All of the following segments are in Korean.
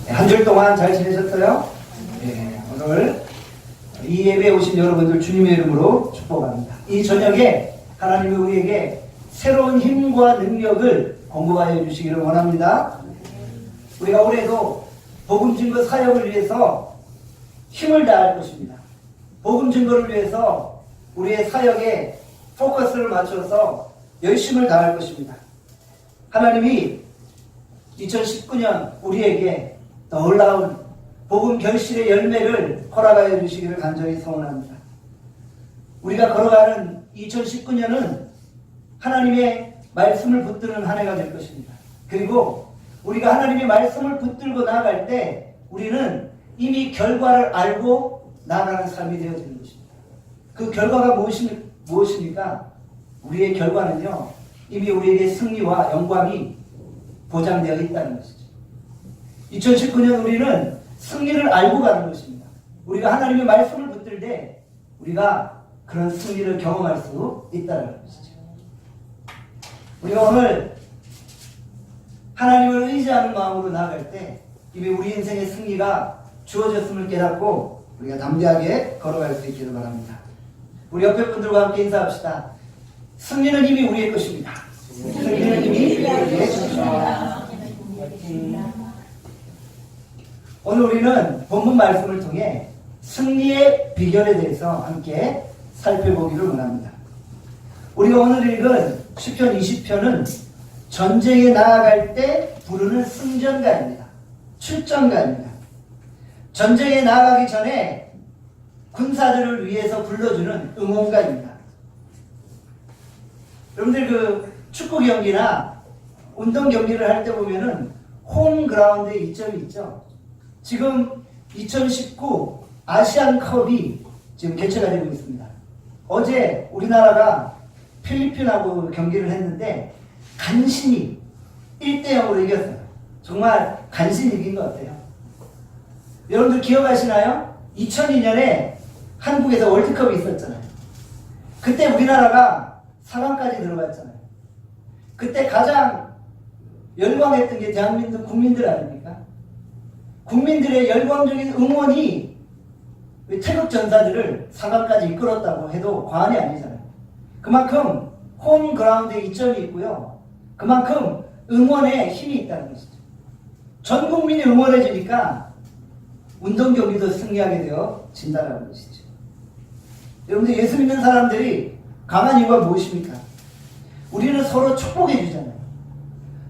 한 주 동안 잘 지내셨어요? 네, 오늘 이 예배에 오신 여러분들 주님의 이름으로 축복합니다. 이 저녁에 하나님이 우리에게 새로운 힘과 능력을 공급하여 주시기를 원합니다. 우리가 올해도 복음 증거 사역을 위해서 힘을 다할 것입니다. 복음 증거를 위해서 우리의 사역에 포커스를 맞춰서 열심을 다할 것입니다. 하나님이 2019년 우리에게 놀라운 복음 결실의 열매를 허락하여 주시기를 간절히 소원합니다. 우리가 걸어가는 2019년은 하나님의 말씀을 붙드는 한 해가 될 것입니다. 그리고 우리가 하나님의 말씀을 붙들고 나아갈 때 우리는 이미 결과를 알고 나아가는 삶이 되어지는 것입니다. 그 결과가 무엇입니까? 우리의 결과는요, 이미 우리에게 승리와 영광이 보장되어 있다는 것이죠. 2019년 우리는 승리를 알고 가는 것입니다. 우리가 하나님의 말씀을 붙들 때 우리가 그런 승리를 경험할 수 있다는 것이죠. 우리가 오늘 하나님을 의지하는 마음으로 나아갈 때 이미 우리 인생의 승리가 주어졌음을 깨닫고 우리가 담대하게 걸어갈 수 있기를 바랍니다. 우리 옆에 분들과 함께 인사합시다. 승리는 이미 우리의 것입니다. 승리는 이미 우리의 것입니다. 오늘 우리는 본문 말씀을 통해 승리의 비결에 대해서 함께 살펴보기를 원합니다. 우리가 오늘 읽은 시편 20편은 전쟁에 나아갈 때 부르는 승전가입니다. 출전가입니다. 전쟁에 나아가기 전에 군사들을 위해서 불러주는 응원가입니다. 여러분들 그 축구 경기나 운동 경기를 할 때 보면은 홈그라운드에 이점이 있죠. 지금 2019 아시안컵이 지금 개최가 되고 있습니다. 어제 우리나라가 필리핀하고 경기를 했는데 간신히 1대0으로 이겼어요. 정말 간신히 이긴 것 같아요. 여러분들 기억하시나요? 2002년에 한국에서 월드컵이 있었잖아요. 그때 우리나라가 4강까지 들어갔잖아요. 그때 가장 열광했던 게 대한민국 국민들 아닙니까? 국민들의 열광적인 응원이 태극 전사들을 4강까지 이끌었다고 해도 과언이 아니잖아요. 그만큼 홈그라운드에 이점이 있고요. 그만큼 응원에 힘이 있다는 것이죠. 전 국민이 응원해 주니까 운동 경기도 승리하게 되어진다는 것이죠. 여러분들 예수 믿는 사람들이 강한 이유가 무엇입니까? 우리는 서로 축복해 주잖아요.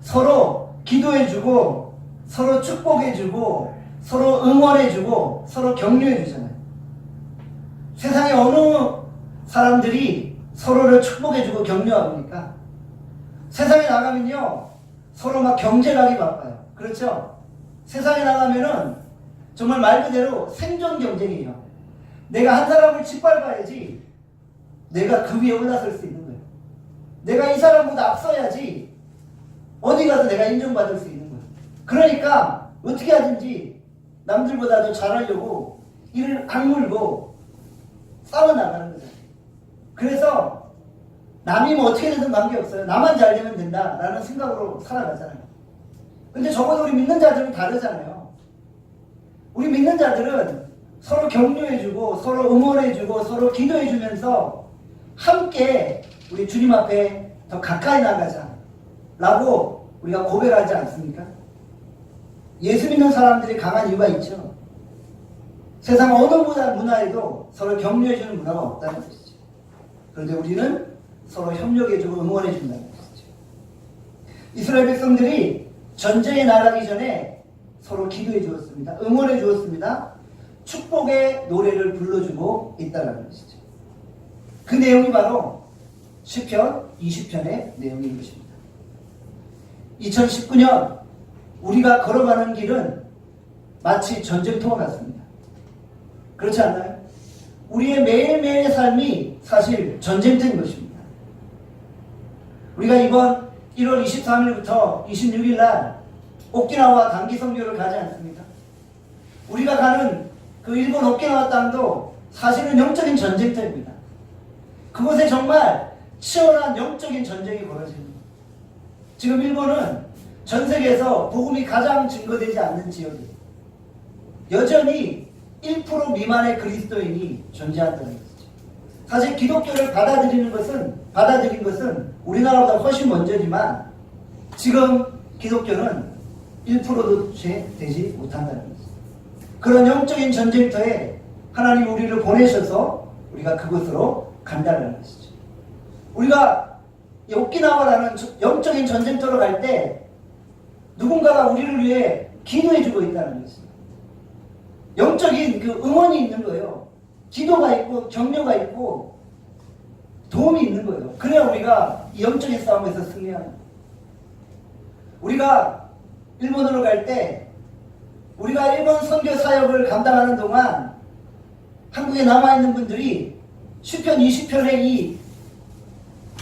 서로 기도해 주고 서로 축복해 주고 서로 응원해 주고 서로 격려해 주잖아요. 세상에 어느 사람들이 서로를 축복해 주고 격려합니까? 세상에 나가면요 서로 막 경쟁하기 바빠요. 그렇죠? 세상에 나가면은 정말 말 그대로 생존 경쟁이에요. 내가 한 사람을 짓밟아야지 내가 그 위에 올라설 수 있는 거예요. 내가 이 사람보다 앞서야지 어디 가서 내가 인정받을 수 있는 거예요. 그러니까 어떻게 하든지 남들보다도 잘하려고 이를 악물고 싸워나가는 거죠. 그래서 남이 뭐 어떻게 되든 관계없어요. 나만 잘 되면 된다라는 생각으로 살아가잖아요. 근데 적어도 우리 믿는 자들은 다르잖아요. 우리 믿는 자들은 서로 격려해주고 서로 응원해주고 서로 기도해주면서 함께 우리 주님 앞에 더 가까이 나가자 라고 우리가 고백하지 않습니까? 예수 믿는 사람들이 강한 이유가 있죠. 세상 어느 문화에도 서로 격려해주는 문화가 없다는 것이죠. 그런데 우리는 서로 협력해주고 응원해준다는 것이죠. 이스라엘 백성들이 전쟁에 나가기 전에 서로 기도해 주었습니다. 응원해 주었습니다. 축복의 노래를 불러주고 있다는 것이죠. 그 내용이 바로 시편 20편의 내용인 것입니다. 2019년 우리가 걸어가는 길은 마치 전쟁터와 같습니다. 그렇지 않나요? 우리의 매일매일의 삶이 사실 전쟁터인 것입니다. 우리가 이번 1월 23일부터 26일 날 오키나와 단기 선교를 가지 않습니까? 우리가 가는 그 일본 오키나와 땅도 사실은 영적인 전쟁터입니다. 그곳에 정말 치열한 영적인 전쟁이 벌어집니다. 지금 일본은 전 세계에서 복음이 가장 증거되지 않는 지역이에요. 여전히 1% 미만의 그리스도인이 존재한다는 것이죠. 사실 기독교를 받아들인 것은 우리나라보다 훨씬 먼저지만 지금 기독교는 1%도 되지 못한다는 것이죠. 그런 영적인 전쟁터에 하나님 우리를 보내셔서 우리가 그곳으로 간다는 것이죠. 우리가 오키나와라는 영적인 전쟁터로 갈 때 누군가가 우리를 위해 기도해주고 있다는 것입니다. 영적인 그 응원이 있는 거예요. 기도가 있고 격려가 있고 도움이 있는 거예요. 그래야 우리가 이 영적인 싸움에서 승리하는 거예요. 우리가 일본으로 갈 때 우리가 일본 선교 사역을 감당하는 동안 한국에 남아있는 분들이 시편 20편의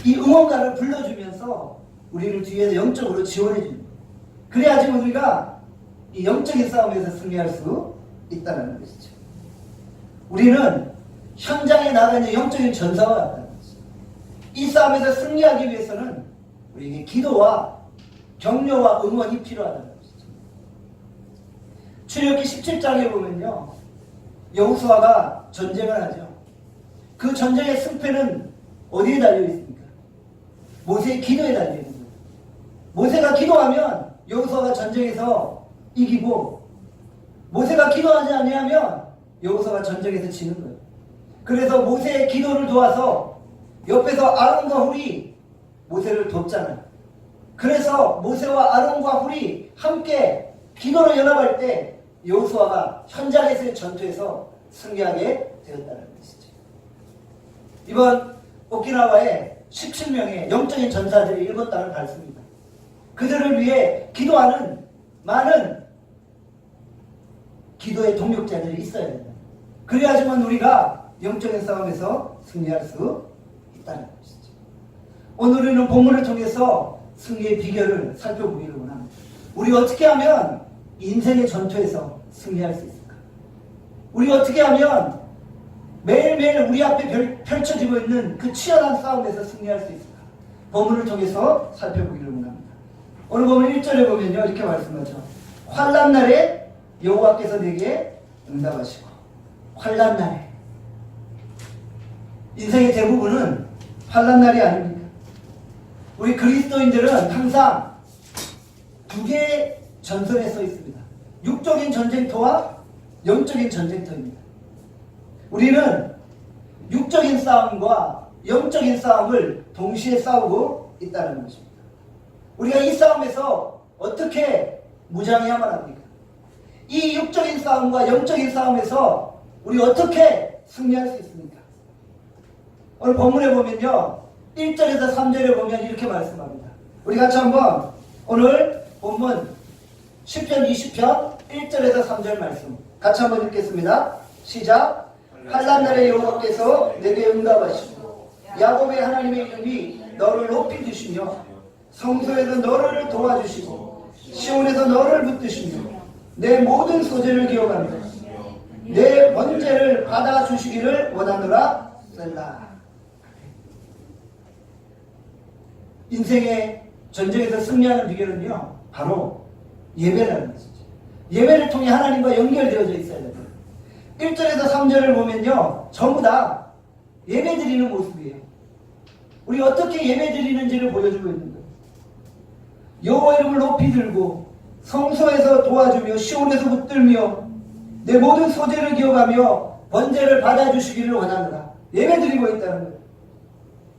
이 응원가를 불러주면서 우리를 뒤에서 영적으로 지원해 줍니다. 그래야지 우리가 이 영적인 싸움에서 승리할 수 있다는 것이죠. 우리는 현장에 나가 있는 영적인 전사와 같다는 것이죠. 이 싸움에서 승리하기 위해서는 우리에게 기도와 격려와 응원이 필요하다는 것이죠. 출애굽기 17장에 보면요, 여호수아가 전쟁을 하죠. 그 전쟁의 승패는 어디에 달려 있습니까? 모세의 기도에 달려 있는 거예요. 모세가 기도하면 여호수아가 전쟁에서 이기고, 모세가 기도하지 아니하면 여호수아가 전쟁에서 지는 거예요. 그래서 모세의 기도를 도와서 옆에서 아론과 훌이 모세를 돕잖아요. 그래서 모세와 아론과 훌이 함께 기도로 연합할 때 여호수아가 현장에서의 전투에서 승리하게 되었다는 것이죠. 이번 오키나와에 17명의 영적인 전사들이 일본 땅을 밟습니다. 그들을 위해 기도하는 많은 기도의 동력자들이 있어야 된다. 그래야지만 우리가 영적인 싸움에서 승리할 수 있다는 것이죠. 오늘 우리는 본문을 통해서 승리의 비결을 살펴보기를 원합니다. 우리 어떻게 하면 인생의 전투에서 승리할 수 있을까? 우리 어떻게 하면 매일매일 우리 앞에 펼쳐지고 있는 그 치열한 싸움에서 승리할 수 있을까? 본문을 통해서 살펴보기를 원합니다. 오늘 보면 1절에 보면요, 이렇게 말씀하죠. 환난 날에 여호와께서 내게 응답하시고. 환난 날에. 인생의 대부분은 환난 날이 아닙니다. 우리 그리스도인들은 항상 두 개의 전선에 서 있습니다. 육적인 전쟁터와 영적인 전쟁터입니다. 우리는 육적인 싸움과 영적인 싸움을 동시에 싸우고 있다는 것입니다. 우리가 이 싸움에서 어떻게 무장해야만 합니까? 이 육적인 싸움과 영적인 싸움에서 우리 어떻게 승리할 수 있습니까? 오늘 본문에 보면요, 1절에서 3절에 보면 이렇게 말씀합니다. 우리 같이 한번 오늘 본문 시편 20편 1절에서 3절 말씀 같이 한번 읽겠습니다. 시작. 환난 날에 여호와께서 내게 응답하시고 야곱의 하나님의 이름이 너를 높이 주시며 성소에서 너를 도와주시고 시온에서 너를 붙드시며 내 모든 소재를 기억하며 내 번제를 받아주시기를 원하노라. 셀라. 인생의 전쟁에서 승리하는 비결은요, 바로 예배라는 것이죠. 예배를 통해 하나님과 연결되어져 있어야 됩니다. 1절에서 3절을 보면요, 전부 다 예배 드리는 모습이에요. 우리 어떻게 예배 드리는지를 보여주고 있는 거예요. 여호와 이름을 높이 들고 성소에서 도와주며 시온에서 붙들며 내 모든 소재를 기억하며 번제를 받아주시기를 원하노라. 예배 드리고 있다는 거예요.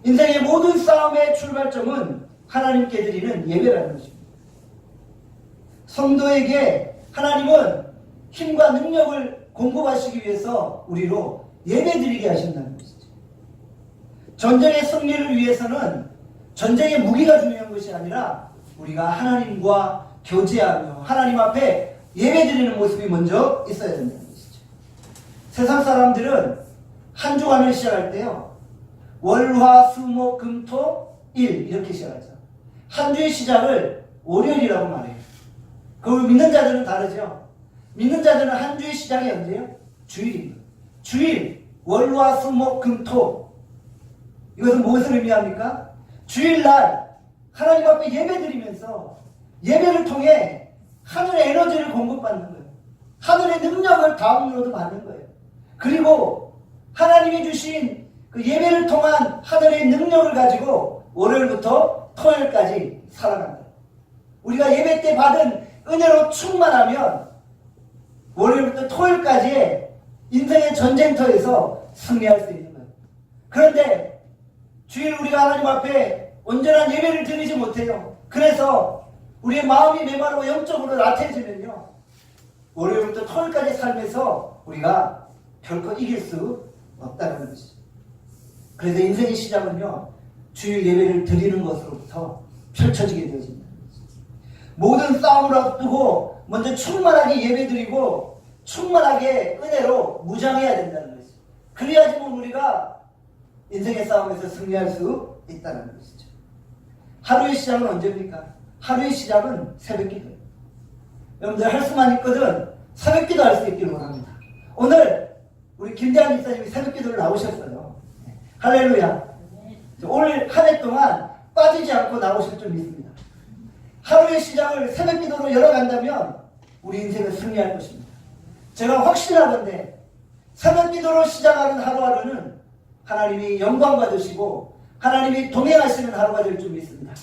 인생의 모든 싸움의 출발점은 하나님께 드리는 예배라는 것입니다. 성도에게 하나님은 힘과 능력을 공급하시기 위해서 우리로 예배 드리게 하신다는 것이죠. 전쟁의 승리를 위해서는 전쟁의 무기가 중요한 것이 아니라 우리가 하나님과 교제하며 하나님 앞에 예배 드리는 모습이 먼저 있어야 된다는 것이죠. 세상 사람들은 한 주간을 시작할 때요, 월, 화, 수, 목, 금, 토, 일 이렇게 시작하죠. 한 주의 시작을 월요일이라고 말해요. 그걸 믿는 자들은 다르죠. 믿는 자들은 한 주의 시작이 언제예요? 주일입니다. 주일, 월, 화, 수, 목, 금, 토. 이것은 무엇을 의미합니까? 주일날 하나님 앞에 예배 드리면서 예배를 통해 하늘의 에너지를 공급받는 거예요. 하늘의 능력을 다운로드 받는 거예요. 그리고 하나님이 주신 그 예배를 통한 하늘의 능력을 가지고 월요일부터 토요일까지 살아간다. 우리가 예배 때 받은 은혜로 충만하면 월요일부터 토요일까지의 인생의 전쟁터에서 승리할 수 있는 거예요. 그런데 주일 우리가 하나님 앞에 온전한 예배를 드리지 못해요. 그래서 우리의 마음이 메마르고 영적으로 나태해지면요, 월요일부터 토요일까지 살면서 우리가 결코 이길 수 없다는 것이죠. 그래서 인생의 시작은요, 주일 예배를 드리는 것으로부터 펼쳐지게 되어진다. 모든 싸움을 앞두고 먼저 충만하게 예배드리고 충만하게 은혜로 무장해야 된다는 것이죠. 그래야지만 우리가 인생의 싸움에서 승리할 수 있다는 것이죠. 하루의 시작은 언제입니까? 하루의 시작은 새벽기도예요. 여러분들 할 수만 있거든 새벽기도 할 수 있기를 원합니다. 오늘 우리 김대한 집사님이 새벽기도를 나오셨어요. 할렐루야. 올 한 해 동안 빠지지 않고 나오실 줄 믿습니다. 하루의 시작을 새벽기도로 열어간다면 우리 인생은 승리할 것입니다. 제가 확신하건대 새벽기도로 시작하는 하루하루는 하나님이 영광 받으시고 하나님이 동행하시는 하루가 될 줄 믿습니다.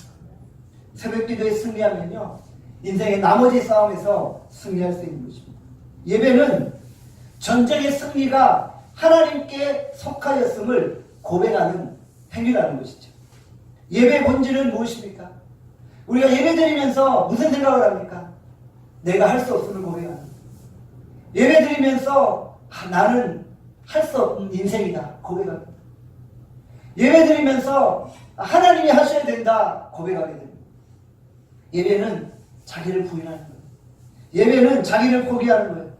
새벽기도에 승리하면요, 인생의 나머지 싸움에서 승리할 수 있는 것입니다. 예배는 전쟁의 승리가 하나님께 속하였음을 고백하는 행위라는 것이죠. 예배의 본질은 무엇입니까? 우리가 예배드리면서 무슨 생각을 합니까? 내가 할 수 없음을 고백하는 거예요. 예배드리면서 나는 할 수 없는 인생이다 고백합니다. 예배드리면서 하나님이 하셔야 된다 고백하게 됩니다. 예배는 자기를 부인하는 거예요. 예배는 자기를 포기하는 거예요.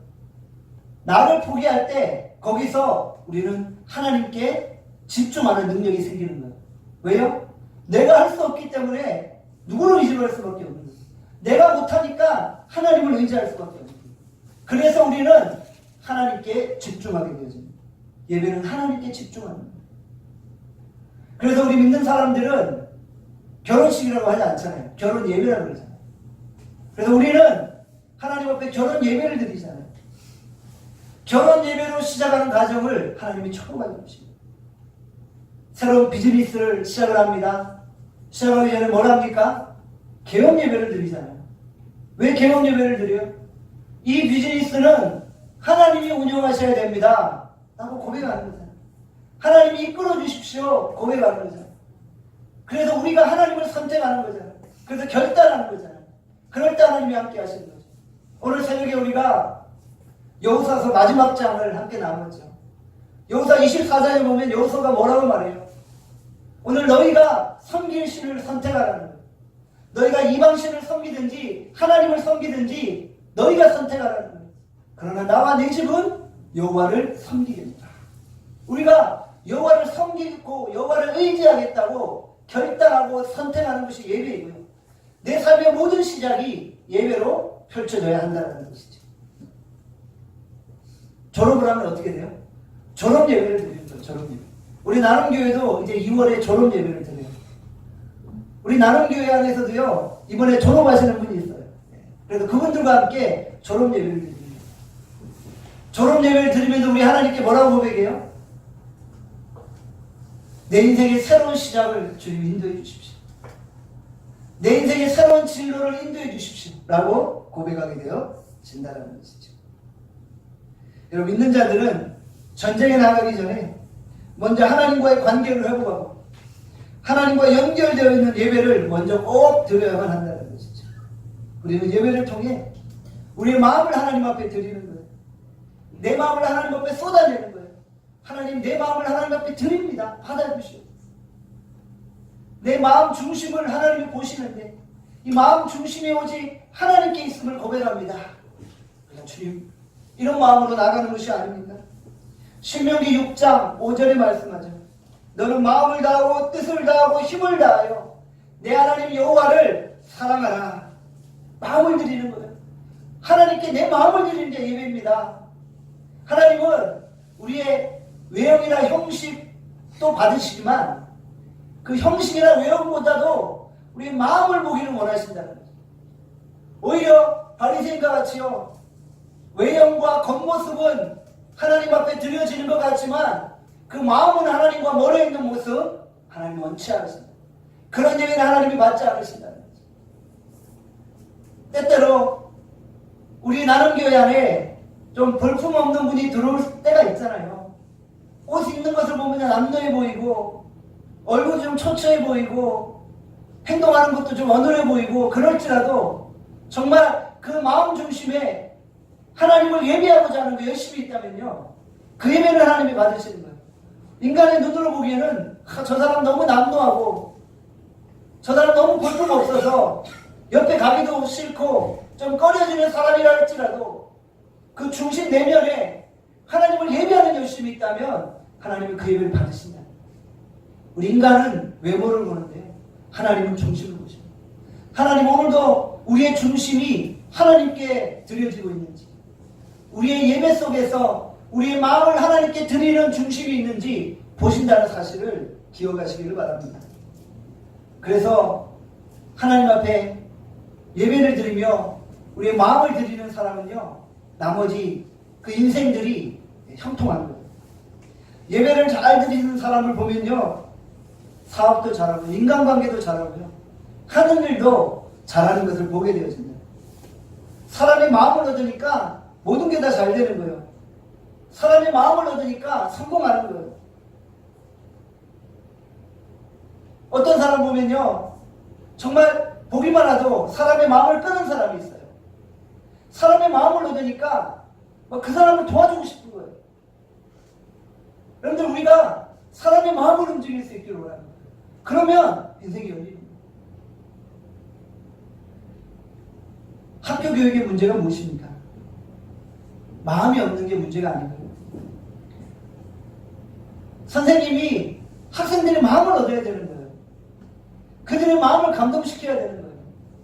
나를 포기할 때 거기서 우리는 하나님께 집중하는 능력이 생기는 거예요. 왜요? 내가 할 수 없기 때문에 누구를 의지할 수밖에 없는 거예요. 내가 못하니까 하나님을 의지할 수밖에 없는 거예요. 그래서 우리는 하나님께 집중하게 되어집니다. 예배는 하나님께 집중하는 거예요. 그래서 우리 믿는 사람들은 결혼식이라고 하지 않잖아요. 결혼 예배라고 그러잖아요. 그래서 우리는 하나님 앞에 결혼 예배를 드리잖아요. 결혼 예배로 시작하는 가정을 하나님이 축복하는 것입니다. 새로운 비즈니스를 시작을 합니다. 시작하기 전에 뭘 합니까? 개업 예배를 드리잖아요. 왜 개업 예배를 드려요? 이 비즈니스는 하나님이 운영하셔야 됩니다 라고 고백하는 거잖아요. 하나님이 이끌어 주십시오 고백하는 거잖아요. 그래서 우리가 하나님을 선택하는 거잖아요. 그래서 결단하는 거잖아요. 그럴 때 하나님이 함께 하시는 거죠. 오늘 새벽에 우리가 여호수아서 마지막 장을 함께 나눴죠. 여호수아 24장에 보면 여호수아가 뭐라고 말해요? 오늘 너희가 섬길 신을 선택하라는 거예요. 너희가 이방신을 섬기든지 하나님을 섬기든지 너희가 선택하라는 거예요. 그러나 나와 내 집은 여호와를 섬기겠다. 우리가 여호와를 섬기고 여호와를 의지하겠다고 결단하고 선택하는 것이 예배이고요. 내 삶의 모든 시작이 예배로 펼쳐져야 한다는 것이죠. 졸업을 하면 어떻게 돼요? 졸업 예배를 드리는 거예요. 졸업 예배. 우리 나눔교회도 이제 2월에 졸업 예배를 드려요. 우리 나눔교회 안에서도요, 이번에 졸업하시는 분이 있어요. 그래서 그분들과 함께 졸업 예배를 드립니다. 졸업 예배를 드리면서 우리 하나님께 뭐라고 고백해요? 내 인생의 새로운 시작을 주님 인도해 주십시오. 내 인생의 새로운 진로를 인도해 주십시오 라고 고백하게 되어진다는 것이죠. 여러분, 믿는 자들은 전쟁에 나가기 전에 먼저 하나님과의 관계를 회복하고 하나님과 연결되어 있는 예배를 먼저 꼭 드려야만 한다는 것이죠. 우리는 예배를 통해 우리의 마음을 하나님 앞에 드리는 거예요. 내 마음을 하나님 앞에 쏟아내는 거예요. 하나님, 내 마음을 하나님 앞에 드립니다. 받아주시오. 내 마음 중심을 하나님이 보시는데 이 마음 중심이 오직 하나님께 있음을 고백합니다. 그냥 주님, 이런 마음으로 나가는 것이 아닙니까? 신명기 6장 5절에 말씀하죠. 너는 마음을 다하고 뜻을 다하고 힘을 다하여 내 하나님 여호와를 사랑하라. 마음을 드리는 거예요. 하나님께 내 마음을 드리는 게 예배입니다. 하나님은 우리의 외형이나 형식도 받으시지만 그 형식이나 외형보다도 우리의 마음을 보기를 원하신다는 거죠. 오히려 바리새인과 같이요, 외형과 겉모습은 하나님 앞에 드려지는 것 같지만 그 마음은 하나님과 멀어 있는 모습 하나님 원치 않으신다. 그런 예배는 하나님이 받지 않으신다는 거죠. 때때로 우리 나눔교회 안에 좀 볼품없는 분이 들어올 때가 있잖아요. 옷 입는 것을 보면 남노해 보이고 얼굴이 좀 초췌해 보이고 행동하는 것도 좀 어눌해 보이고 그럴지라도 정말 그 마음 중심에 하나님을 예배하고자 하는 게 열심히 있다면요, 그 예배를 하나님이 받으시는 거예요. 인간의 눈으로 보기에는 저 사람 너무 남노하고 저 사람 너무 볼품 없어서 옆에 가기도 싫고 좀 꺼려지는 사람이라 할지라도 그 중심 내면에 하나님을 예배하는 열심이 있다면 하나님은 그 예배를 받으신다. 우리 인간은 외모를 보는데 하나님은 중심을 보십니다. 하나님 오늘도 우리의 중심이 하나님께 드려지고 있는지, 우리의 예배 속에서 우리의 마음을 하나님께 드리는 중심이 있는지 보신다는 사실을 기억하시기를 바랍니다. 그래서 하나님 앞에 예배를 드리며 우리의 마음을 드리는 사람은요, 나머지 그 인생들이 형통한 거예요. 예배를 잘 드리는 사람을 보면요, 사업도 잘하고 인간관계도 잘하고요, 하는 일도 잘하는 것을 보게 되어집니다. 사람의 마음을 얻으니까 모든 게 다 잘 되는 거예요. 사람의 마음을 얻으니까 성공하는 거예요. 어떤 사람 보면요, 정말 보기만 해도 사람의 마음을 끄는 사람이 있어요. 사람의 마음을 얻으니까 그 사람을 도와주고 싶은 거예요. 여러분들, 우리가 사람의 마음을 움직일 수 있기를 원합니다. 그러면 인생이 열립니다. 학교 교육의 문제가 무엇입니까? 마음이 없는 게 문제가 아니고요. 선생님이 학생들의 마음을 얻어야 되는 거예요. 그들의 마음을 감동시켜야 되는 거예요.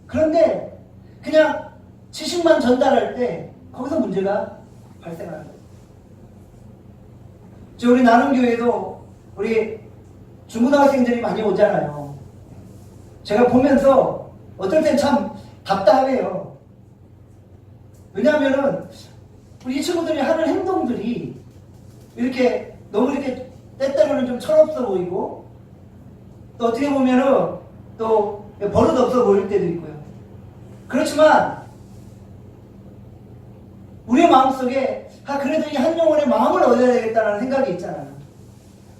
그런데 그냥 지식만 전달할 때 거기서 문제가 발생하는 거예요. 우리 나눔교회도 우리 중고등학생들이 많이 오잖아요. 제가 보면서 어떨 땐 참 답답해요. 왜냐하면은 우리 이 친구들이 하는 행동들이 이렇게 너무 이렇게 때때로는 좀 철없어 보이고, 또 어떻게 보면은 또 버릇 없어 보일 때도 있고요. 그렇지만 우리의 마음속에 그래도 이 한 영혼의 마음을 얻어야 되겠다는 생각이 있잖아요.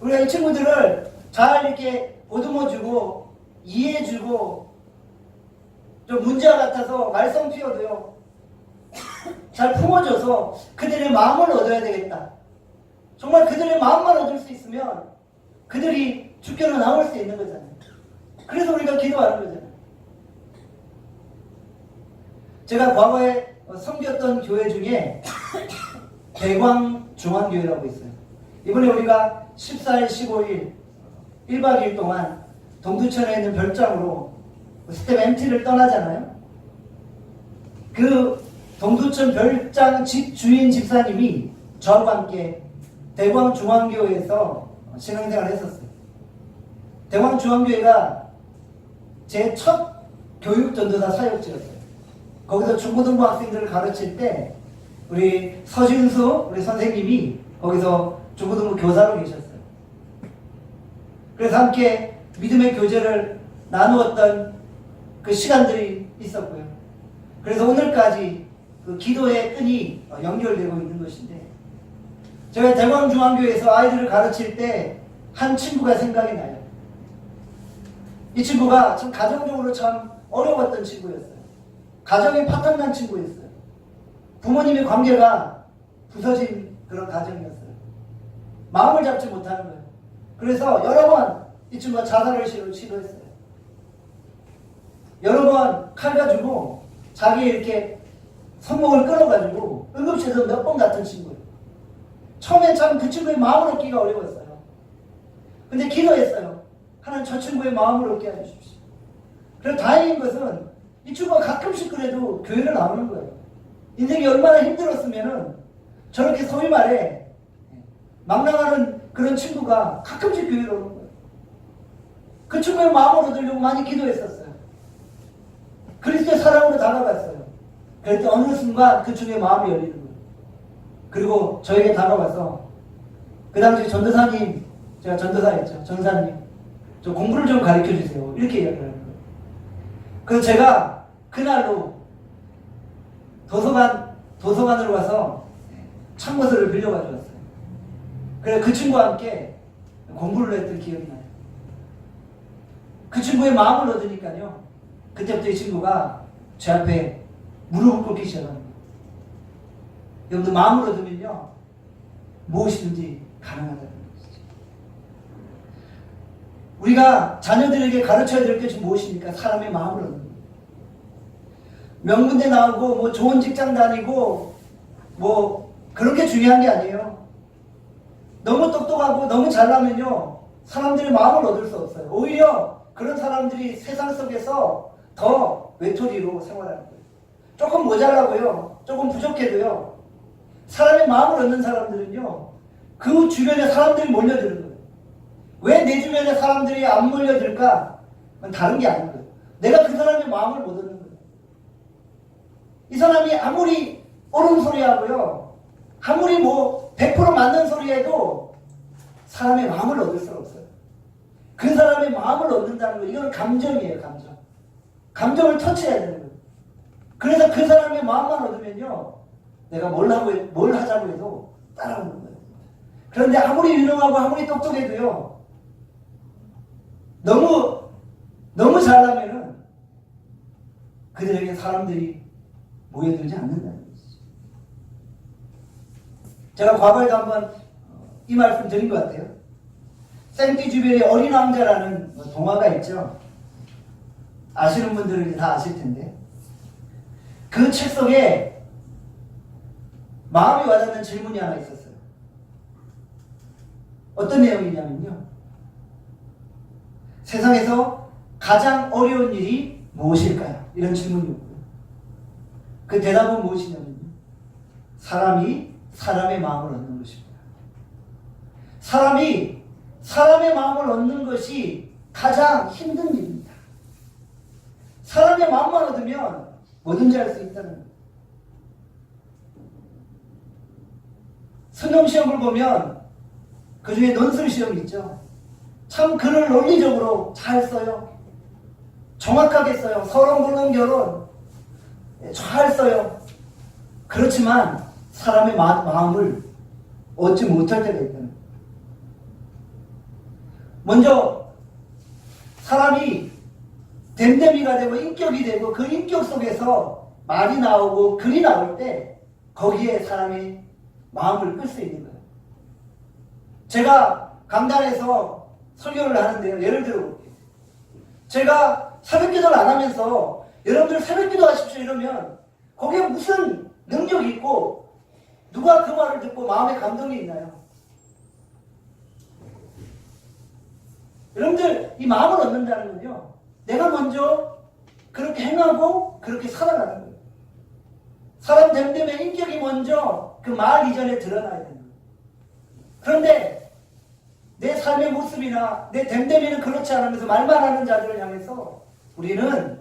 우리가 이 친구들을 잘 이렇게 보듬어주고 이해해주고, 좀 문제와 같아서 말썽 피워도요, 잘 품어줘서 그들의 마음을 얻어야 되겠다. 정말 그들의 마음만 얻을 수 있으면 그들이 주께로 나올 수 있는 거잖아요. 그래서 우리가 기도하는 거잖아요. 제가 과거에 섬겼던 교회 중에 대광중앙교회라고 있어요. 이번에 우리가 14일, 15일 1박 2일 동안 동두천에 있는 별장으로 스텝 MT를 떠나잖아요. 그 동두천 별장 집 주인 집사님이 저와 함께 대광중앙교회에서 신앙생활을 했었어요. 대광중앙교회가 제 첫 교육전도사 사역지였어요. 거기서 중고등부 학생들을 가르칠 때 우리 서진수 우리 선생님이 거기서 중고등부 교사로 계셨어요. 그래서 함께 믿음의 교제를 나누었던 그 시간들이 있었고요. 그래서 오늘까지 그 기도의 끈이 연결되고 있는 것인데, 제가 대광중앙교회에서 아이들을 가르칠 때 한 친구가 생각이 나요. 이 친구가 참 가정적으로 참 어려웠던 친구였어요. 가정이 파탄난 친구였어요. 부모님의 관계가 부서진 그런 가정이었어요. 마음을 잡지 못하는 거예요. 그래서 여러 번 이 친구가 자살을 시도했어요. 여러 번 칼 가지고 자기 이렇게 손목을 끊어가지고 응급실에서 몇 번 갔던 친구예요. 처음에 참 그 친구의 마음을 얻기가 어려웠어요. 근데 기도했어요. 하나님, 저 친구의 마음을 얻게 해주십시오. 그래서 다행인 것은 이 친구가 가끔씩 그래도 교회를 나오는 거예요. 인생이 얼마나 힘들었으면은 저렇게 소위 말해 망랑하는 그런 친구가 가끔씩 교회로 오는 거예요. 그 친구의 마음을 얻으려고 많이 기도했었어요. 그리스도의 사랑으로 다가갔어요. 그럴 때 어느 순간 그 친구의 마음이 열리는 거예요. 그리고 저에게 다가와서 그 당시 전도사님, 제가 전도사였죠. 전사님, 저 공부를 좀 가르쳐 주세요. 이렇게 이야기를 하는 거예요. 그래서 제가 그날로 도서관으로 가서 참고서를 빌려가지고 왔어요. 그래서 그 친구와 함께 공부를 했던 기억이 나요. 그 친구의 마음을 얻으니까요. 그때부터 이 친구가 제 앞에 무릎을 꿇기 시작합니다. 여러분들 마음을 얻으면요. 무엇이든지 가능하다는 것이죠. 우리가 자녀들에게 가르쳐야 될 것이 무엇입니까? 사람의 마음을 얻는 거예요. 명문대 나오고 뭐 좋은 직장 다니고 뭐 그런 게 중요한 게 아니에요. 너무 똑똑하고 너무 잘나면요. 사람들의 마음을 얻을 수 없어요. 오히려 그런 사람들이 세상 속에서 더 외톨이로 생활하는 거예요. 조금 모자라고요. 조금 부족해도요. 사람의 마음을 얻는 사람들은요. 그 주변에 사람들이 몰려드는 거예요. 왜 내 주변에 사람들이 안 몰려들까? 그건 다른 게 아닌 거예요. 내가 그 사람의 마음을 못 얻는 거예요. 이 사람이 아무리 옳은 소리 하고요. 아무리 뭐 100% 맞는 소리 해도 사람의 마음을 얻을 수가 없어요. 그 사람의 마음을 얻는다는 거, 이건 감정이에요, 감정. 감정을 터치해야 되는 거예요. 그래서 그 사람의 마음만 얻으면요. 내가 뭘 하자고 해도 따라오는 거예요. 그런데 아무리 유능하고 아무리 똑똑해도요. 너무 잘나면은 그들에게 사람들이 모여들지 않는다는 것이죠. 제가 과거에도 한번 이 말씀 드린 것 같아요. 생띠주벨의 어린 왕자라는 동화가 있죠. 아시는 분들은 다 아실 텐데 그 책 속에 마음이 와닿는 질문이 하나 있었어요. 어떤 내용이냐면요. 세상에서 가장 어려운 일이 무엇일까요? 이런 질문이었고요. 그 대답은 무엇이냐면요. 사람이 사람의 마음을 얻는 것입니다. 사람이 사람의 마음을 얻는 것이 가장 힘든 일입니다. 사람의 마음만 얻으면 뭐든지 할 수 있다는 거예요. 수능 시험을 보면 그 중에 논술 시험이 있죠. 참 글을 논리적으로 잘 써요. 정확하게 써요. 서론, 본론, 결론 잘 써요. 그렇지만 사람의 마음을 얻지 못할 때가 있다는 거예요. 먼저 사람이 댐댐이가 되고 인격이 되고 그 인격 속에서 말이 나오고 글이 나올 때 거기에 사람의 마음을 끌 수 있는 거예요. 제가 강단에서 설교를 하는데요. 예를 들어 볼게요. 제가 새벽기도를 안 하면서 여러분들 새벽기도 하십시오 이러면 거기에 무슨 능력이 있고 누가 그 말을 듣고 마음에 감동이 있나요? 여러분들 이 마음을 얻는다는 건요. 내가 먼저 그렇게 행하고 그렇게 살아가는 거예요. 사람 됨됨의 인격이 먼저 그 말 이전에 드러나야 되는 거예요. 그런데 내 삶의 모습이나 내 됨됨이는 그렇지 않으면서 말만 하는 자들을 향해서 우리는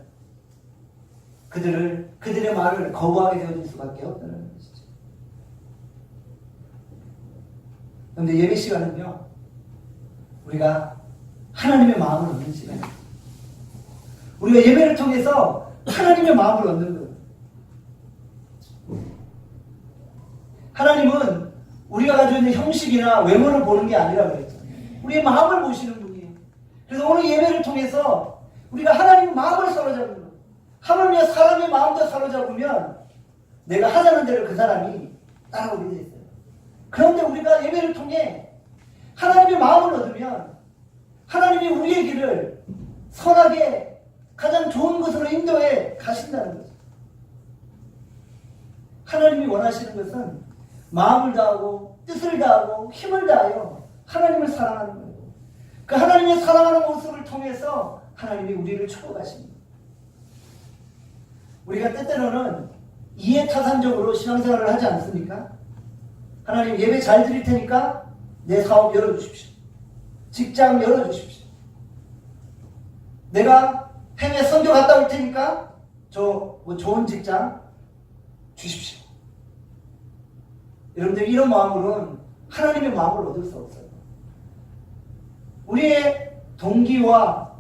그들의 말을 거부하게 되어질 수밖에 없다는 것이죠. 그런데 예배 시간은요. 우리가 하나님의 마음을 얻는 시간이에요. 우리가 예배를 통해서 하나님의 마음을 얻는 거예요. 하나님은 우리가 가지고 있는 형식이나 외모를 보는 게 아니라 그랬죠. 우리의 마음을 보시는 분이에요. 그래서 오늘 예배를 통해서 우리가 하나님의 마음을 사로잡는 거예요. 하물며 사람의 마음도 사로잡으면 내가 하자는 대로 그 사람이 따라오게 돼 있어요. 그런데 우리가 예배를 통해 하나님의 마음을 얻으면 하나님이 우리의 길을 선하게 가장 좋은 것으로 인도해 가신다는 거죠. 하나님이 원하시는 것은 마음을 다하고 뜻을 다하고 힘을 다하여 하나님을 사랑하는 거예요. 그 하나님의 사랑하는 모습을 통해서 하나님이 우리를 축복하십니다. 우리가 때때로는 이해타산적으로 신앙생활을 하지 않습니까? 하나님 예배 잘 드릴 테니까 내 사업 열어주십시오. 직장 열어주십시오. 내가 해외 선교 갔다 올 테니까 저 좋은 직장 주십시오. 여러분들 이런 마음으로는 하나님의 마음을 얻을 수 없어요. 우리의 동기와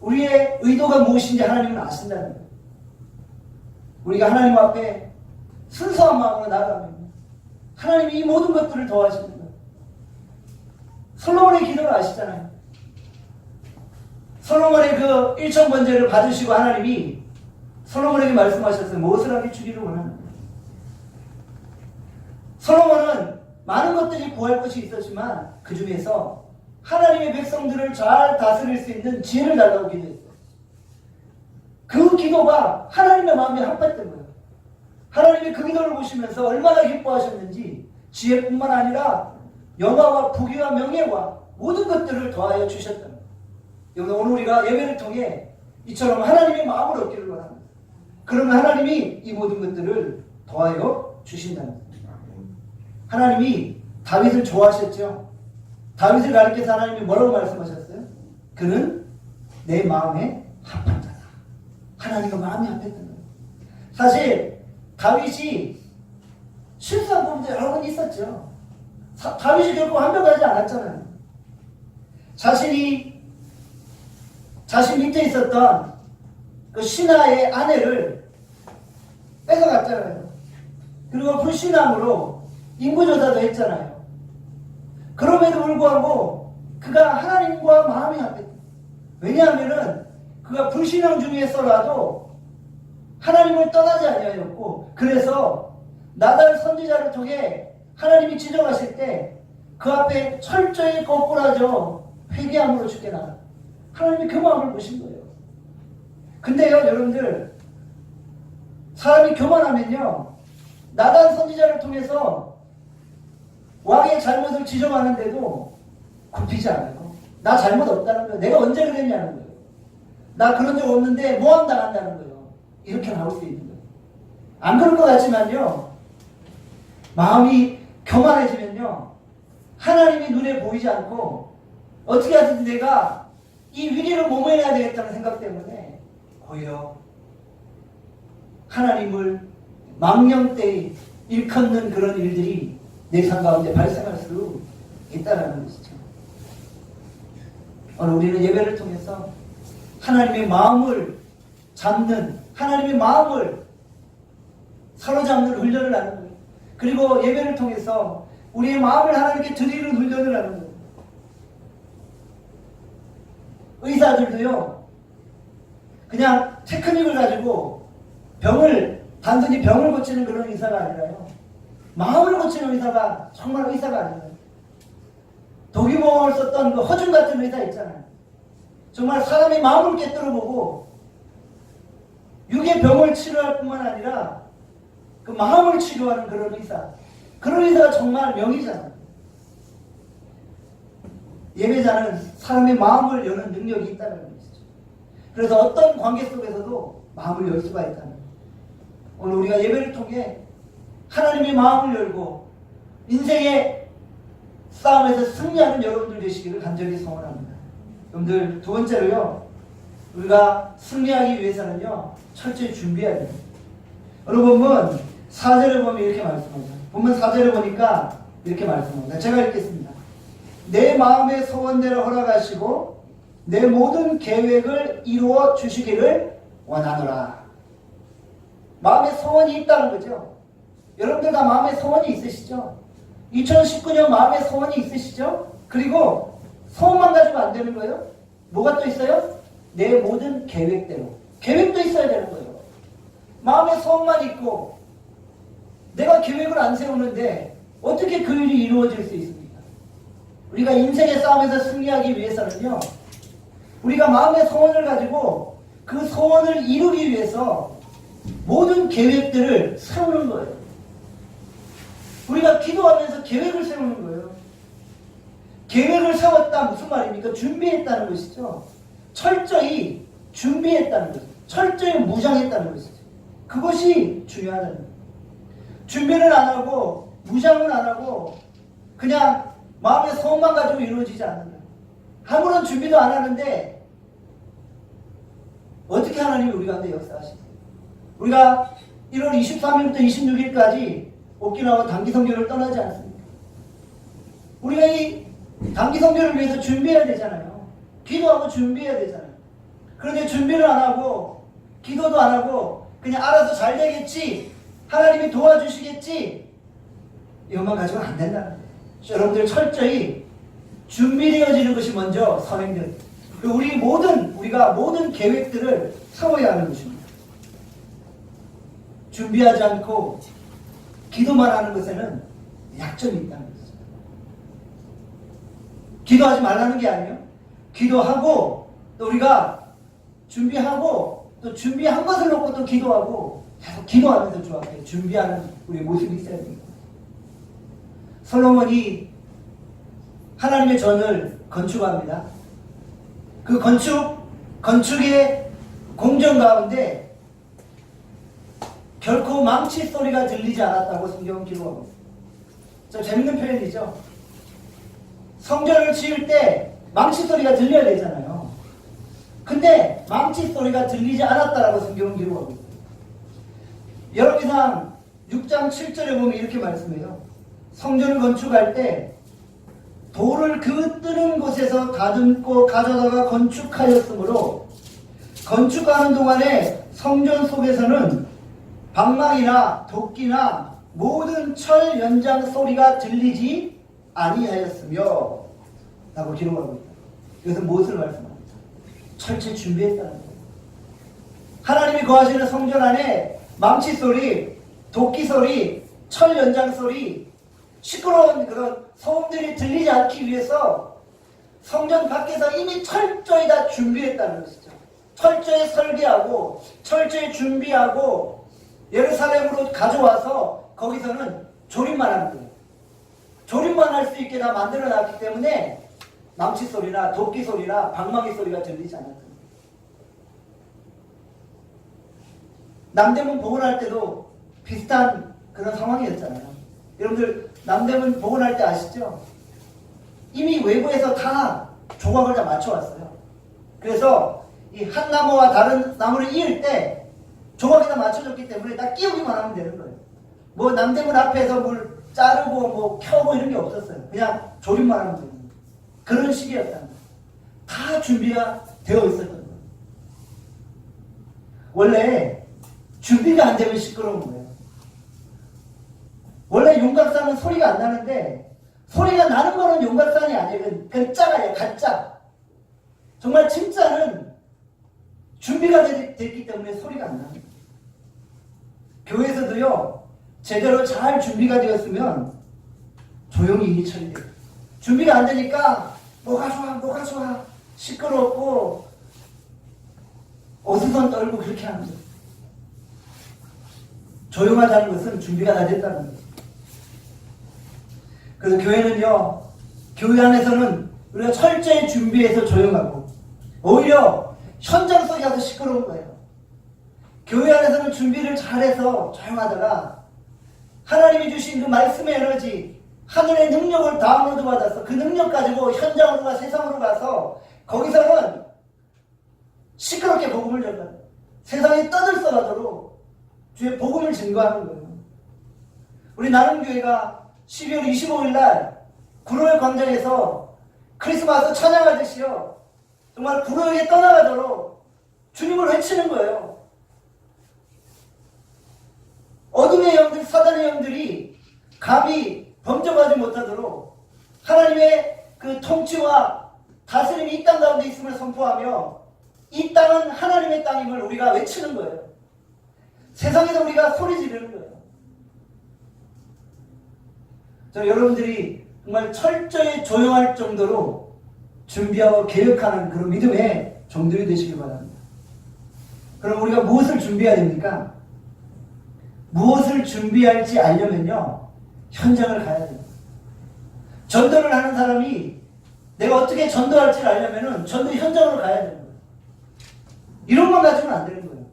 우리의 의도가 무엇인지 하나님은 아신다는 거예요. 우리가 하나님 앞에 순수한 마음으로 나아가면 하나님이 이 모든 것들을 더하시는 거예요. 솔로몬의 기도를 아시잖아요. 솔로몬의 그 일천번제를 받으시고 하나님이 솔로몬에게 말씀하셨어요. 무엇을 하게 주기를 원하는 거예요. 솔로몬은 많은 것들이 구할 것이 있었지만 그 중에서 하나님의 백성들을 잘 다스릴 수 있는 지혜를 달라고 기도했어요. 그 기도가 하나님의 마음에 합했던 거예요. 하나님이 그 기도를 보시면서 얼마나 기뻐하셨는지 지혜뿐만 아니라 영화와 부귀와 명예와 모든 것들을 더하여 주셨던 거예요. 여러분 오늘 우리가 예배를 통해 이처럼 하나님의 마음을 얻기를 원합니다. 그러면 하나님이 이 모든 것들을 더하여 주신다는 거예요. 하나님이 다윗을 좋아하셨죠. 다윗을 가리켜서 하나님이 뭐라고 말씀하셨어요? 그는 내 마음에 합한 자다. 하나님과 마음이 합했던 거예요. 사실 다윗이 실수한 부분도 여러 번 있었죠. 다윗이 결코 완벽하지 않았잖아요. 자신 밑에 있었던 그 신하의 아내를 뺏어갔잖아요. 그리고 불신앙으로 인구조사도 했잖아요. 그럼에도 불구하고 그가 하나님과 마음이 합했다. 왜냐하면은 그가 불신앙 중에서라도 하나님을 떠나지 아니하였고, 그래서 나단 선지자를 통해 하나님이 지정하실 때 그 앞에 철저히 거꾸라져 회개함으로 죽게 나가. 하나님이 그 마음을 보신 거예요. 근데요, 여러분들, 사람이 교만하면요, 나단 선지자를 통해서 왕의 잘못을 지적하는데도 굽히지 않아요. 나 잘못 없다는 거예요. 내가 언제 그랬냐는 거예요. 나 그런 적 없는데 모함 당한다는 거예요. 이렇게 나올 수 있는 거예요. 안 그럴 것 같지만요, 마음이 교만해지면요, 하나님이 눈에 보이지 않고 어떻게 하든지 내가 이 위기를 모면해야 되겠다는 생각 때문에 오히려 하나님을 망령되이 일컫는 그런 일들이 내 삶 가운데 발생할 수 있다는 것이죠. 오늘 우리는 예배를 통해서 하나님의 마음을 잡는, 하나님의 마음을 사로잡는 훈련을 하는 거예요. 그리고 예배를 통해서 우리의 마음을 하나님께 드리는 훈련을 하는 거예요. 의사들도요, 그냥 테크닉을 가지고 단순히 병을 고치는 그런 의사가 아니라요, 마음을 고치는 의사가 정말 의사가 아니에요. 독일공을 썼던 그 허준 같은 의사 있잖아요. 정말 사람의 마음을 깨뜨려보고 육의 병을 치료할 뿐만 아니라 그 마음을 치료하는 그런 의사. 그런 의사가 정말 명의잖아요. 예배자는 사람의 마음을 여는 능력이 있다는 것이죠. 그래서 어떤 관계 속에서도 마음을 열 수가 있다는 거예요. 오늘 우리가 예배를 통해 하나님의 마음을 열고 인생의 싸움에서 승리하는 여러분들 되시기를 간절히 소원합니다. 여러분들, 두 번째로요, 우리가 승리하기 위해서는요, 철저히 준비해야 됩니다. 여러분 보면 4절을 보면 이렇게 말씀합니다. 보면 4절을 보니까 이렇게 말씀합니다. 제가 읽겠습니다. 내 마음의 소원대로 허락하시고 내 모든 계획을 이루어 주시기를 원하노라. 마음의 소원이 있다는 거죠. 여러분들 다 마음의 소원이 있으시죠? 2019년 마음의 소원이 있으시죠? 그리고 소원만 가지고 안 되는 거예요. 뭐가 또 있어요? 내 모든 계획대로. 계획도 있어야 되는 거예요. 마음의 소원만 있고 내가 계획을 안 세우는데 어떻게 그 일이 이루어질 수 있습니까? 우리가 인생의 싸움에서 승리하기 위해서는요, 우리가 마음의 소원을 가지고 그 소원을 이루기 위해서 모든 계획들을 세우는 거예요. 우리가 기도하면서 계획을 세우는 거예요. 계획을 세웠다 무슨 말입니까? 준비했다는 것이죠. 철저히 준비했다는 것이죠. 철저히 무장했다는 것이죠. 그것이 중요하다는 거예요. 준비는 안 하고 무장은 안 하고 그냥 마음의 소원만 가지고 이루어지지 않는 거예요. 아무런 준비도 안 하는데 어떻게 하나님이 우리 가운데 역사하시죠? 우리가 1월 23일부터 26일까지 오키나와 단기 선교를 떠나지 않습니까? 우리가 이 단기 선교를 위해서 준비해야 되잖아요. 기도하고 준비해야 되잖아요. 그런데 준비를 안 하고 기도도 안 하고 그냥 알아서 잘 되겠지, 하나님이 도와주시겠지, 이것만 가지고는 안 된다는 거예요. 여러분들 철저히 준비되어지는 것이 먼저 선행된, 우리가 모든 계획들을 세워야 하는 것입니다. 준비하지 않고 기도만 하는 것에는 약점이 있다는 거죠. 기도하지 말라는 게 아니에요. 기도하고 또 우리가 준비하고 또 준비한 것을 놓고 또 기도하고 계속 기도하면서 주앞에 준비하는 우리 모습이 있어야 됩니다. 솔로몬이 하나님의 전을 건축합니다. 그 건축의 공정 가운데 결코 망치 소리가 들리지 않았다고 성경은 기록하고 있습니다. 좀 재밌는 표현이죠. 성전을 지을 때 망치 소리가 들려야 되잖아요. 근데 망치 소리가 들리지 않았다라고 성경은 기록하고 있어요. 열왕기상 6장 7절에 보면 이렇게 말씀해요. 성전을 건축할 때 돌을 그 뜨는 곳에서 다듬고 가져다가 건축하였으므로 건축하는 동안에 성전 속에서는 방망이나 도끼나 모든 철 연장 소리가 들리지 아니하였으며 라고 기록하고 있다. 이것은 무엇을 말씀합니까? 철저히 준비했다는 거예요. 하나님이 거하시는 성전 안에 망치 소리, 도끼 소리, 철 연장 소리, 시끄러운 그런 소음들이 들리지 않기 위해서 성전 밖에서 이미 철저히 다 준비했다는 것이죠. 철저히 설계하고 철저히 준비하고 예루살렘으로 가져와서 거기서는 조립만 하는 거예요. 조립만 할 수 있게 다 만들어 놨기 때문에 망치 소리나 도끼 소리나 방망이 소리가 들리지 않았던 거예요. 남대문 복원할 때도 비슷한 그런 상황이었잖아요. 여러분들 남대문 복원할 때 아시죠? 이미 외부에서 다 조각을 다 맞춰왔어요. 그래서 이 한 나무와 다른 나무를 이을 때 조각이 다 맞춰졌기 때문에 딱 끼우기만 하면 되는 거예요. 뭐 남대문 앞에서 뭘 자르고 뭐 켜고 이런 게 없었어요. 그냥 조립만 하면 되는 거예요. 그런 시기였다는 거예요. 다 준비가 되어 있었던 거예요. 원래 준비가 안 되면 시끄러운 거예요. 원래 용각산은 소리가 안 나는데 소리가 나는 거는 용각산이 아니에요. 그건 짜가예요. 가짜. 정말 진짜는 준비가 됐기 때문에 소리가 안 나는 거예요. 교회에서도요, 제대로 잘 준비가 되었으면 조용히 일이 처리돼요. 준비가 안 되니까 뭐가 좋아 시끄럽고 어수선 떨고 그렇게 하는 거예요. 조용하다는 것은 준비가 다 됐다는 거예요. 그래서 교회는요, 교회 안에서는 우리가 철저히 준비해서 조용하고 오히려 현장 속에 가서 시끄러운 거예요. 교회 안에서는 준비를 잘해서 조용하다가 하나님이 주신 그 말씀의 에너지, 하늘의 능력을 다운로드 받아서 그 능력 가지고 현장으로 가 세상으로 가서 거기서는 시끄럽게 복음을 전하는, 세상이 떠들썩하도록 주의 복음을 증거하는 거예요. 우리 나눔교회가 12월 25일 날 구로역 광장에서 크리스마스 찬양하듯이요, 정말 구로역에 떠나가도록 주님을 외치는 거예요. 어둠의 영들, 사단의 영들이 감히 범접하지 못하도록 하나님의 그 통치와 다스림이 이 땅 가운데 있음을 선포하며 이 땅은 하나님의 땅임을 우리가 외치는 거예요. 세상에서 우리가 소리 지르는 거예요. 저 여러분들이 정말 철저히 조용할 정도로 준비하고 계획하는 그런 믿음의 종들이 되시길 바랍니다. 그럼 우리가 무엇을 준비해야 됩니까? 무엇을 준비할지 알려면요, 현장을 가야 됩니다. 전도를 하는 사람이 내가 어떻게 전도할지를 알려면은 전도 현장으로 가야 되는 거예요. 이론만 가지고는 안 되는 거예요.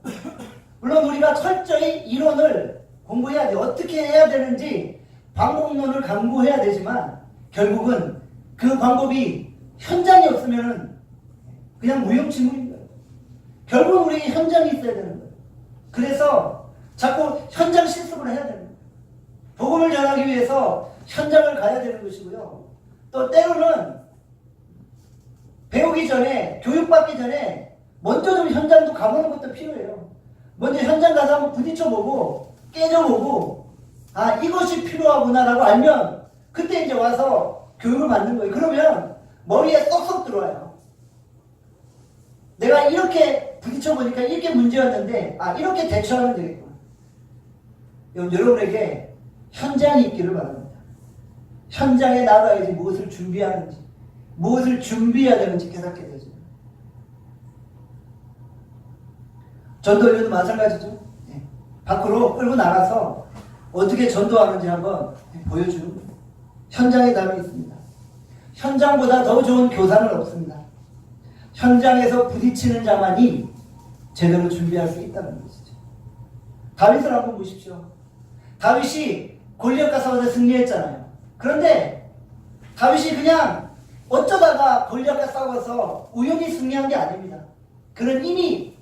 물론 우리가 철저히 이론을 공부해야 돼요. 어떻게 해야 되는지 방법론을 강구해야 되지만 결국은 그 방법이 현장이 없으면은 그냥 무용지물인 거예요. 결국은 우리에게 현장이 있어야 되는 거예요. 그래서 자꾸 현장 실습을 해야 되는 거예요. 복음을 발견하기 위해서 현장을 가야 되는 것이고요. 또 때로는 배우기 전에, 교육받기 전에 먼저 좀 현장도 가보는 것도 필요해요. 먼저 현장 가서 한번 부딪혀보고 깨져보고 아 이것이 필요하구나라고 알면 그때 이제 와서 교육을 받는 거예요. 그러면 머리에 쏙쏙 들어와요. 내가 이렇게 부딪혀보니까 이렇게 문제였는데 아 이렇게 대처하면 되겠구나. 여러분에게 현장이 있기를 바랍니다. 현장에 나가야지 무엇을 준비하는지 무엇을 준비해야 되는지 깨닫게 되죠. 전도연도 마찬가지죠. 예. 밖으로 끌고 나가서 어떻게 전도하는지 한번 보여주는 거예요. 현장에 답이 있습니다. 현장보다 더 좋은 교사는 없습니다. 현장에서 부딪히는 자만이 제대로 준비할 수 있다는 것이죠. 다윗을 한번 보십시오. 다윗이 골리앗과 싸워서 승리했잖아요. 그런데 다윗이 그냥 어쩌다가 골리앗과 싸워서 우연히 승리한 게 아닙니다. 그는 이미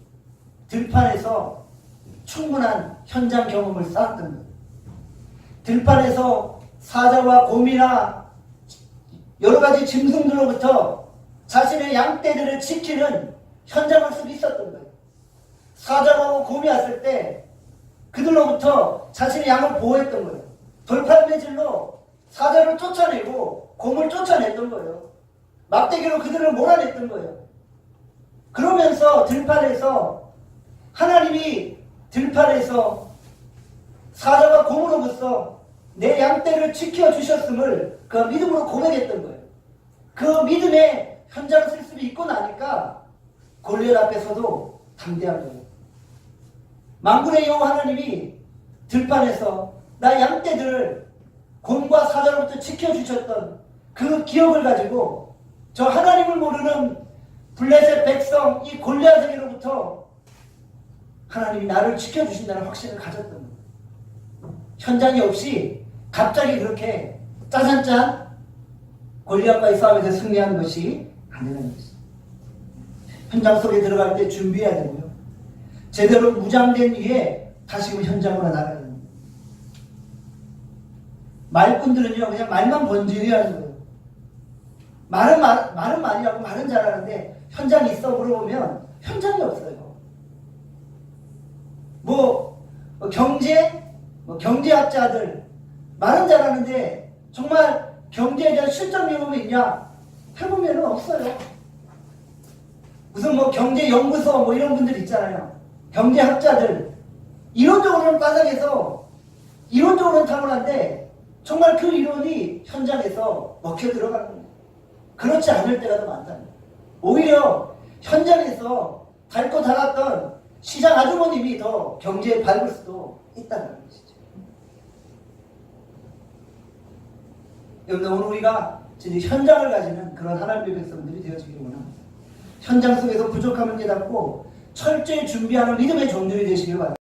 들판에서 충분한 현장 경험을 쌓았던 거예요. 들판에서 사자와 곰이나 여러 가지 짐승들로부터 자신의 양떼들을 지키는 현장을 쓰고 있었던 거예요. 사자와 곰이 왔을 때 그들로부터 자신의 양을 보호했던 거예요. 돌팔매질로 사자를 쫓아내고 곰을 쫓아냈던 거예요. 막대기로 그들을 몰아냈던 거예요. 그러면서 들판에서 하나님이 들판에서 사자와 곰으로부터 내 양떼를 지켜주셨음을 그 믿음으로 고백했던 거예요. 그 믿음의 현장 실습이 있고 나니까 골리앗 앞에서도 담대한 거예요. 만군의 여호와 하나님이 들판에서 나 양떼들을 곰과 사자로부터 지켜주셨던 그 기억을 가지고 저 하나님을 모르는 블레셋 백성 이 골리앗에게로부터 하나님이 나를 지켜주신다는 확신을 가졌던 거예요. 현장이 없이 갑자기 그렇게 짜잔짠 골리앗과의 싸움에서 승리하는 것이 안 되는 것이죠. 현장 속에 들어갈 때 준비해야 되고요. 제대로 무장된 뒤에 다시금 현장으로 나가야 됩니다. 말꾼들은요 그냥 말만 번지르르 하는 거예요. 말은 많이 하고 말은 잘하는데 현장이 있어 물어보면 현장이 없어요. 경제학자들 말은 잘하는데 정말 경제에 대한 실전 경험이 있냐? 해보면 없어요. 무슨 경제연구소 이런 분들 있잖아요. 경제학자들 이론적으로는 빠삭해서 이론적으로는 타고난데 정말 그 이론이 현장에서 먹혀 들어가는 거예요. 그렇지 않을 때가 더 많다는 거예요. 오히려 현장에서 닳고 닳았던 시장 아주머님이 더 경제에 밝을 수도 있다는 것이죠. 여러분 오늘 우리가 현장을 가지는 그런 하나님의 백성들이 되어지기를 원합니다. 현장 속에서 부족함을 깨닫고 철저히 준비하는 믿음의 종들이 되시길 바랍니다.